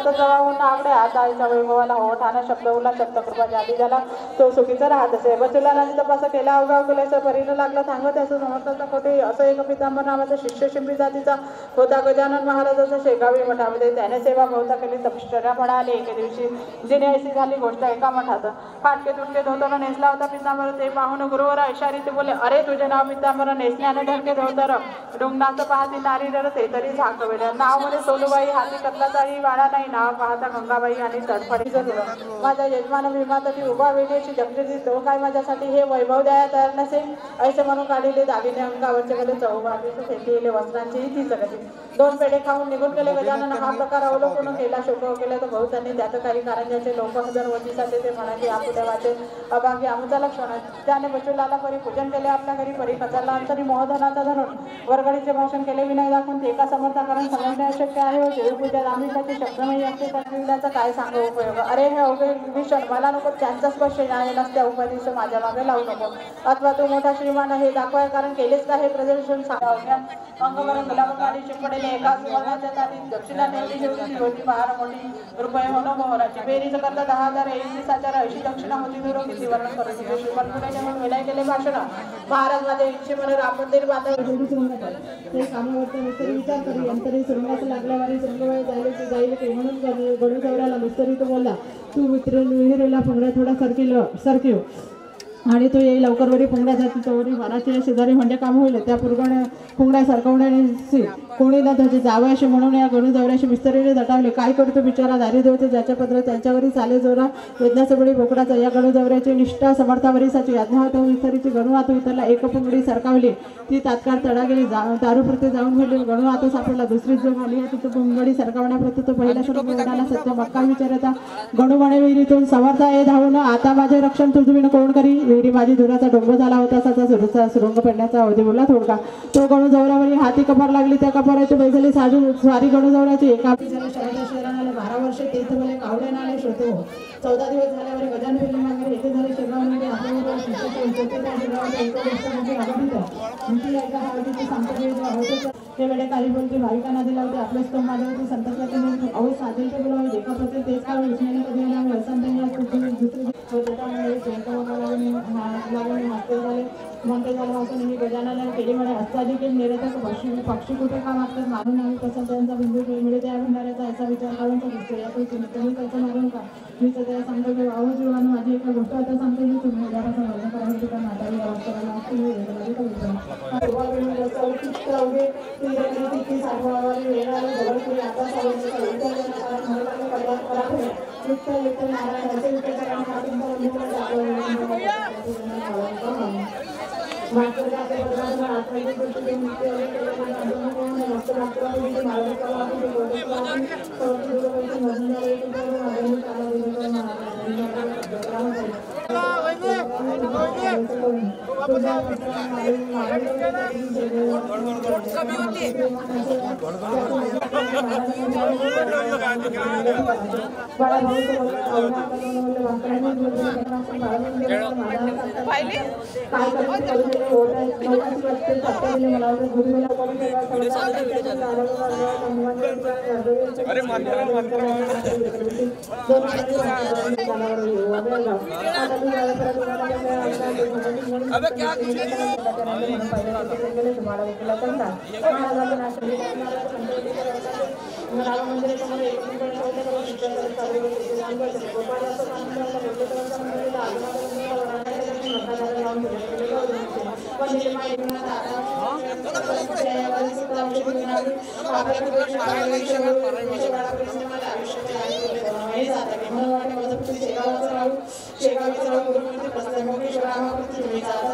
सतत जवळून आकडे हात आईच्या वैभवाला ओठाना शब्द उला शब्दकृपा जाती झाला तो सुखीचा राहत असे। बचुलाने तपास केला अवगाव केल्याचं परीनं लागला सांगत असं समर्थाचा कोठे असं एक पितांबर नावाचा शिष्य शिंपी जातीचा होता। गजानन महाराजाचा शेगावी मठामध्ये त्याने सेवा बहुता केली। तपश्चर्या म्हणाली एके दिवशी जिने अशी झाली गोष्ट एका मठात फाटके तुटके धोतर नेसला होता पितांबर ते पाहून गुरुवर इशारी ते बोले अरे तुझे नाव पितांबर नेसण्याने ढरके धोतर डोंगणाचं पाहती नारी डरते तरी झाकवेल नाव मध्ये सोलूबाई हाती कतलाचाही वाडा नाही नाव पाहता गंगाबाई आणि तडफडी जरूर माझा यजमान भीमातटी उभा वेळेची जगजेची तो काय माझ्यासाठी हे वैभव द्यायला तयार नसेल असे म्हणून काढलेले दागिने अंगावरचे गेले चौबाजूचे फेकलेले वस्त्रांचीही ती जगती दोन पेढे खाऊन निघून गेले। गजानन हा प्रकार अवलोकन केला शोक केला तर बहुतांनी त्याचं काही कारंजाचे लोक हजार वतीसाठी ते म्हणाले आपुदेवाचे अभागी आमुचा लक्षण त्याने बचुलाला परी पूजन केले आपल्या घरी परी कचारला अंतरी मोहधनाचा धरून वर्गणीचे भाषण केले विनय दाखवून ते एका समर्थाकडून समजणे अशक्य आहे होते पूजा आम्ही शब्दमयी असते त्याचा काय सांगू उपयोग अरे हे अवघे विषण मला नको त्यांचा स्पर्श न्याय नसत्या उपदेश माझ्या मागे लावू नको अथवा तू मोठा श्रीमान हे दाखवाय कारण केलेच का हे प्रदर्शन सांगा अंगवर गुलाबी चिपडलेले एका सुवर्णाच्या तारीख दक्षिणा नेवली शेवटी होती पहार मोठी रुपये होणं मोहराची बेरीज करता 10,000 80,000 अशी दक्षिणा होती दुरो किती वर्णन करू तिथे श्रीमंतपुण्याच्या म्हणून विनय केले भाषण महाराज माझ्या इच्छे म्हणून राममंदिर ते कामावरचा मिस्त्री विचार करी अंतरी सुरुंगात लागल्यावारी सुरुंगवाय जाईल की म्हणून गणू चौऱ्याला मिस्त्री तो बोलला तू मित्र विहिरीला पुंगड्या थोडा सरकीव आणि तो येईल लवकर वरी पुंगड्या जाती चौरी मनाची शेजारी म्हणजे काम होईल त्या पुंगड्या सरकवण्याची कोणी ना त्याचे जावे असे म्हणून या गणू जवळ्याशी मिस्त्रीने दटावले काय करतो बिचारा दारी देवते ज्याच्या पत्र त्यांच्यावरी चाले जोरा यज्ञाचा बळी बोकडाचा या गणू जवळ्याची निष्ठा समर्थावरीसाची यज्ञ होता मिस्त्रीची गणू आता उतरला एक पुंगडी सरकावली ती तात्काळ तडा गेली दारूप्रती जाऊन भेटली गणू आता सापडला दुसरी जो आली तिथं पुंगडी सरकावण्याप्रती तो पहिला शब्द बोलला सत्य मक्का विचारता गणू म्हणे विहिरीतून समर्था ये धावून आता माझे रक्षण तुझं कोण करी विहिरी माझी दुराचा डोंब झाला होता त्याचा सुरूचा सुरुंग पडण्याचा अवधी बोलला थोडका तो गणू जवळावरी हाती कपार लागली त्या कपाराची बैसली साजू स्वारी गणू जवळाची एका शहराला 12 वर्षे तीर्थ बोले कावडे नाले शोधो 14 दिवस झाल्यावर गजानन फिल्माकडे येथे झाले शेगावमध्ये आपल्यावर ते वेळे काही बोलते भाविकांना दिला होते आपल्या स्तंभ माझ्यावरती संतप्राती अवश्य साधेल ते बोलावे देखापत्र तेच काळ विष्णूने कधी येणार म्हणते झालं असं मी गजाननाने केली म्हणे अस्ताधिकेल निरतक पक्षी कुठे का मागतात मारून आम्ही कसं त्यांचा बिंदू मिळते त्या भिंडाऱ्याचा याचा विचार काढून दिसतो यातून तुम्ही त्याचं मारून का मी तर त्याला सांगतो की वाहू जीवानं माझी एका गोष्ट आता सांगते की तुम्ही उद्यापासून लग्न करायला तिला नाताळी अवस्थेला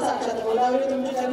साक्षात बोलावे तुमच्या